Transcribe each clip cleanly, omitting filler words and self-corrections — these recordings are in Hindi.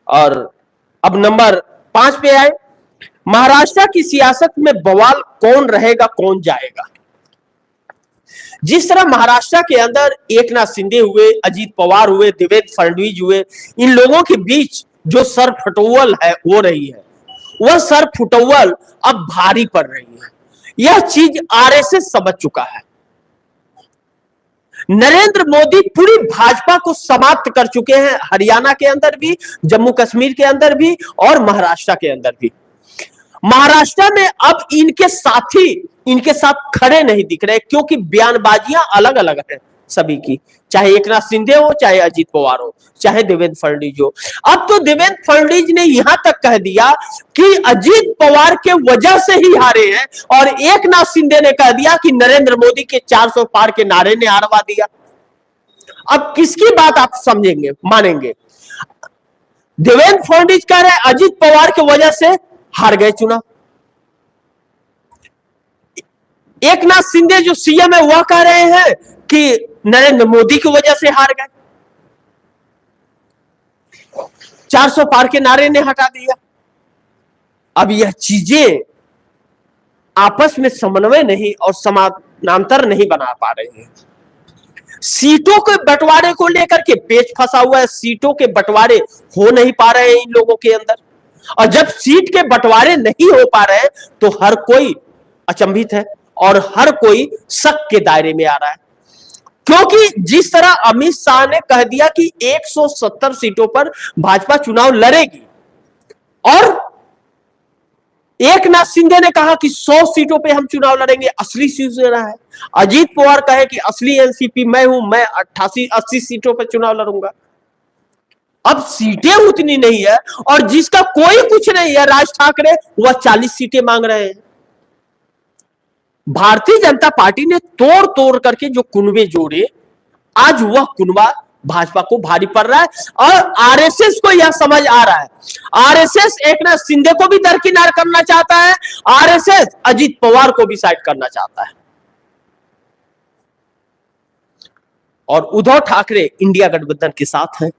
और अब नंबर 5 पे आए, महाराष्ट्र की सियासत में बवाल कौन रहेगा कौन जाएगा। जिस तरह महाराष्ट्र के अंदर एकनाथ शिंदे हुए, अजीत पवार हुए, देवेंद्र फडणवीस हुए, इन लोगों के बीच जो सर फटोवल है हो रही है, वह सर फुटोवल अब भारी पड़ रही है। यह चीज आरएसएस समझ चुका है। नरेंद्र मोदी पूरी भाजपा को समाप्त कर चुके हैं, हरियाणा के अंदर भी, जम्मू कश्मीर के अंदर भी और महाराष्ट्र के अंदर भी। महाराष्ट्र में अब इनके साथी इनके साथ खड़े नहीं दिख रहे, क्योंकि बयानबाजियां अलग अलग हैं सभी की, चाहे एकनाथ शिंदे हो, चाहे अजीत पवार हो, चाहे देवेंद्र फडणवीस हो। अब तो देवेंद्र फडणवीस ने यहां तक कह दिया कि अजीत पवार के वजह से ही हारे हैं, और एकनाथ शिंदे ने कह दिया कि नरेंद्र मोदी के 400 पार के नारे ने हारवा दिया। अब किसकी बात आप समझेंगे, मानेंगे? देवेंद्र फडणवीस कह रहे अजीत पवार की वजह से हार गए चुनाव, एकनाथ शिंदे जो सीएम है वह कह रहे हैं कि नरेंद्र मोदी की वजह से हार गए, 400 पार के नारे ने हटा दिया। अब यह चीजें आपस में समन्वय नहीं और समानांतर नहीं बना पा रहे हैं। सीटों के बंटवारे को लेकर के पेच फंसा हुआ है, सीटों के बंटवारे हो नहीं पा रहे हैं इन लोगों के अंदर, और जब सीट के बंटवारे नहीं हो पा रहे हैं तो हर कोई अचंभित है और हर कोई शक के दायरे में आ रहा है। क्योंकि जिस तरह अमित शाह ने कह दिया कि 170 सीटों पर भाजपा चुनाव लड़ेगी, और एकनाथ शिंदे ने कहा कि 100 सीटों पे हम चुनाव लड़ेंगे, असली शिवसेना है। अजीत पवार कहे कि असली एनसीपी मैं हूं, मैं 88-80 सीटों पर चुनाव लड़ूंगा। अब सीटें उतनी नहीं है, और जिसका कोई कुछ नहीं है, राज ठाकरे, वह 40 सीटें मांग रहे हैं। भारतीय जनता पार्टी ने तोड़ तोड़ करके जो कुनबे जोड़े, आज वह कुनबा भाजपा को भारी पड़ रहा है, और आरएसएस को यह समझ आ रहा है। आरएसएस एकनाथ शिंदे को भी दरकिनार करना चाहता है, आरएसएस अजीत पवार को भी साइड करना चाहता है, और उद्धव ठाकरे इंडिया गठबंधन के साथ है।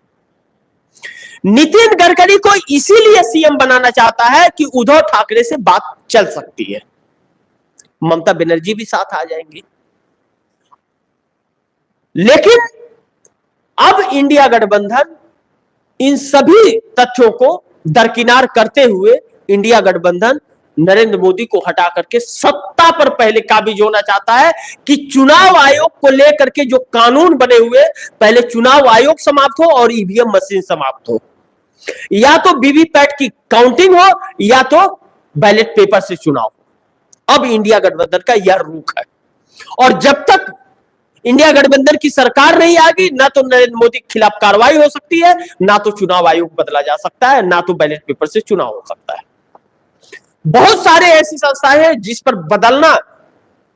नितिन गडकरी को इसीलिए सीएम बनाना चाहता है कि उद्धव ठाकरे से बात चल सकती है, ममता बनर्जी भी साथ आ जाएंगी। लेकिन अब इंडिया गठबंधन इन सभी तथ्यों को दरकिनार करते हुए इंडिया गठबंधन नरेंद्र मोदी को हटा करके सत्ता पर पहले काबिज होना चाहता है, कि चुनाव आयोग को लेकर के जो कानून बने हुए, पहले चुनाव आयोग समाप्त हो और ईवीएम मशीन समाप्त हो, या तो वीवीपैट की काउंटिंग हो या तो बैलेट पेपर से चुनाव। अब इंडिया गठबंधन का यह रुख है, और जब तक इंडिया गठबंधन की सरकार नहीं आएगी, ना तो नरेंद्र मोदी के खिलाफ कार्रवाई हो सकती है, ना तो चुनाव आयोग बदला जा सकता है, ना तो बैलेट पेपर से चुनाव हो सकता है। बहुत सारे ऐसी संस्थाएं हैं जिस पर बदलना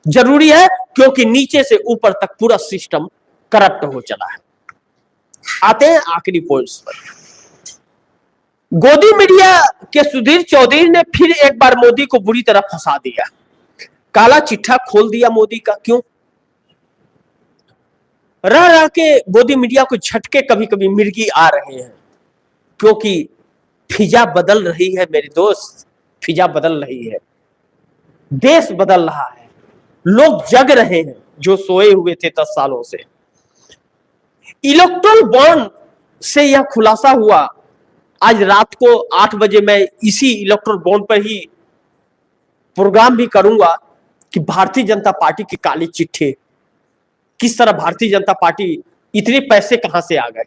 जरूरी है, क्योंकि नीचे से ऊपर तक पूरा सिस्टम करप्ट हो चला है। आते हैं आखिरी पॉइंट्स पर। गोदी मीडिया के सुधीर चौधरी ने फिर एक बार मोदी को बुरी तरह फंसा दिया, काला चिट्ठा खोल दिया मोदी का। क्यों? रह रह के गोदी मीडिया को झटके कभी कभी मिर्गी आ रहे हैं, क्योंकि फिजा बदल रही है मेरे दोस्त, फिजा बदल रही है, देश बदल रहा है, लोग जग रहे हैं जो सोए हुए थे 10 सालों से। इलेक्ट्रल बॉन्ड से यह खुलासा हुआ। आज रात को 8 बजे मैं इसी इलेक्ट्रल बॉन्ड पर ही प्रोग्राम भी करूंगा कि भारतीय जनता पार्टी की काली चिट्ठी, किस तरह भारतीय जनता पार्टी इतने पैसे कहां से आ गए।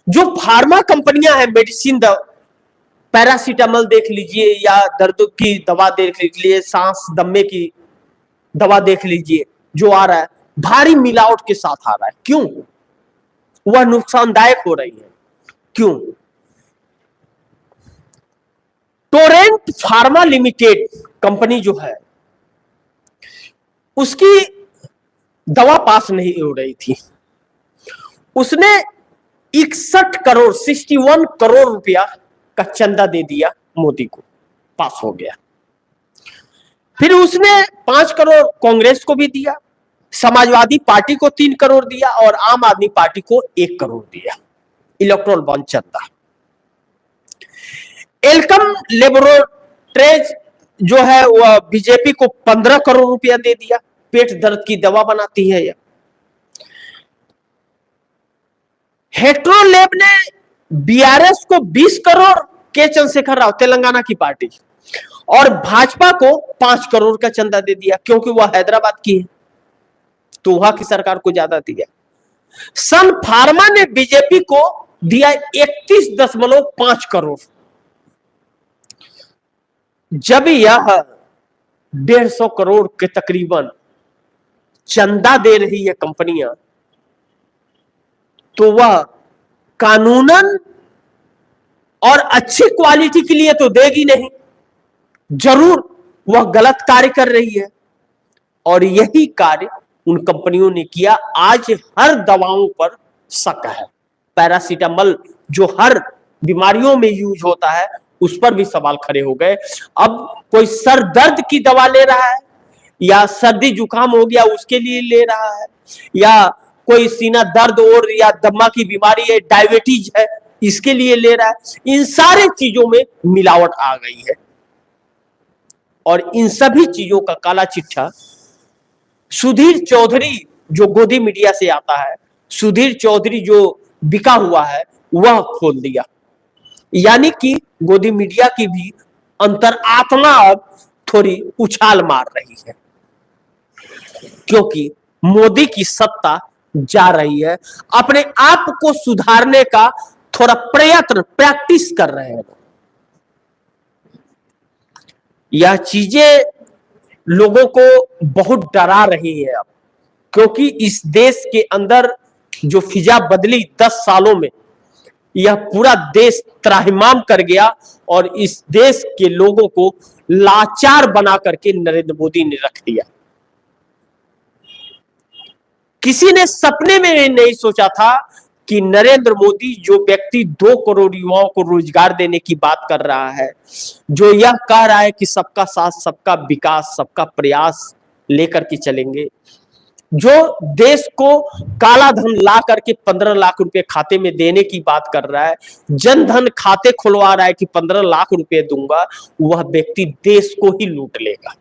जो फार्मा कंपनियां हैं, मेडिसिन पैरासीटामोल देख लीजिए, या दर्द की दवा देख लीजिए, सांस दम्मे की दवा देख लीजिए, जो आ रहा है भारी मिलावट के साथ आ रहा है। क्यों? वह नुकसानदायक हो रही है। क्यों? टोरेंट फार्मा लिमिटेड कंपनी जो है, उसकी दवा पास नहीं हो रही थी, उसने 61 करोड़ रुपया का चंदा दे दिया मोदी को, पास हो गया। फिर उसने 5 करोड़ कांग्रेस को भी दिया, समाजवादी पार्टी को 3 करोड़ दिया और आम आदमी पार्टी को 1 करोड़ दिया इलेक्ट्रल बॉन्ड चंदा। एल्कम लेबोरेटरीज जो है वह बीजेपी को 15 करोड़ रुपया दे दिया, पेट दर्द की दवा बनाती है यह। हेट्रोलैब ने बीआरएस को 20 करोड़, के चंद्रशेखर राव तेलंगाना की पार्टी, और भाजपा को 5 करोड़ का चंदा दे दिया, क्योंकि वह हैदराबाद की है तो वहां की सरकार को ज्यादा दिया। सन फार्मा ने बीजेपी को दिया 31.5 करोड़। जब यह 150 करोड़ के तकरीबन चंदा दे रही है कंपनियां, तो वह कानूनन और अच्छी क्वालिटी के लिए तो देगी नहीं, जरूर वह गलत कार्य कर रही है। और यही कार्य उन कंपनियों ने किया। आज हर दवाओं पर शक है। पैरासीटामोल जो हर बीमारियों में यूज होता है उस पर भी सवाल खड़े हो गए। अब कोई सर दर्द की दवा ले रहा है, या सर्दी जुकाम हो गया उसके लिए ले रहा है, या कोई सीना दर्द और या दमा की बीमारी है, डायबिटीज है, इसके लिए ले रहा है। इन सारे चीजों में मिलावट आ गई है और इन सभी चीजों का काला चिट्ठा सुधीर चौधरी जो गोदी मीडिया से आता है, सुधीर चौधरी जो बिका हुआ है, वह खोल दिया। यानी कि गोदी मीडिया की भी अंतरात्मा अब थोड़ी उछाल मार रही है, क्योंकि मोदी की सत्ता जा रही है। अपने आप को सुधारने का थोड़ा प्रयत्न, प्रैक्टिस कर रहे हैं। यह चीजें लोगों को बहुत डरा रही है अब, क्योंकि इस देश के अंदर जो फिजा बदली 10 सालों में, यह पूरा देश त्राहिमाम कर गया और इस देश के लोगों को लाचार बना करके नरेंद्र मोदी ने रख दिया। किसी ने सपने में नहीं सोचा था कि नरेंद्र मोदी जो व्यक्ति 2 करोड़ युवाओं को रोजगार देने की बात कर रहा है, जो यह कह रहा है कि सबका साथ, सबका विकास, सबका प्रयास लेकर के चलेंगे, जो देश को काला धन ला करके 15 लाख रुपए खाते में देने की बात कर रहा है, जन धन खाते खुलवा रहा है कि 15 लाख रुपए दूंगा, वह व्यक्ति देश को ही लूट लेगा।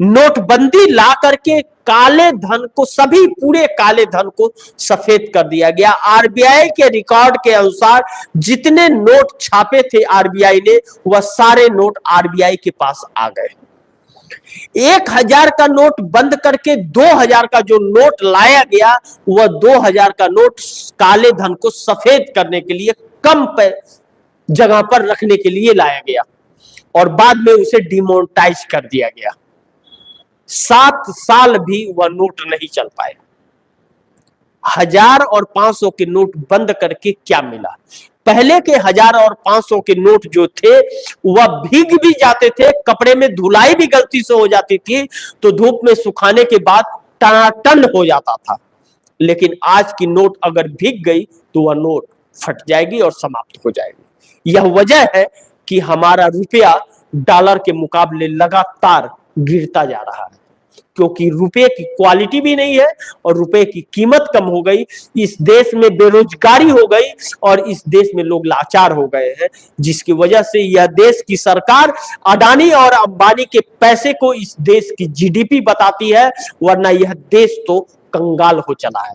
नोटबंदी ला करके काले धन को, सभी पूरे काले धन को सफेद कर दिया गया। आरबीआई के रिकॉर्ड के अनुसार जितने नोट छापे थे आरबीआई ने, वह सारे नोट आरबीआई के पास आ गए। 1000 का नोट बंद करके 2000 का जो नोट लाया गया, वह 2000 का नोट काले धन को सफेद करने के लिए, कम जगह पर रखने के लिए लाया गया और बाद में उसे डिमोनेटाइज कर दिया गया। 7 साल भी वह नोट नहीं चल पाए। 1000 और 500 के नोट बंद करके क्या मिला? पहले के 1000 और 500 के नोट जो थे वह भीग भी जाते थे, कपड़े में धुलाई भी गलती से हो जाती थी तो धूप में सुखाने के बाद टनाटन हो जाता था। लेकिन आज की नोट अगर भीग गई तो वह नोट फट जाएगी और समाप्त हो जाएगी। यह वजह है कि हमारा रुपया डॉलर के मुकाबले लगातार गिरता जा रहा है, क्योंकि रुपए की क्वालिटी भी नहीं है और रुपए की कीमत कम हो गई। इस देश में बेरोजगारी हो गई और इस देश में लोग लाचार हो गए हैं, जिसकी वजह से यह देश की सरकार अडानी और अंबानी के पैसे को इस देश की जीडीपी बताती है, वरना यह देश तो कंगाल हो चला है।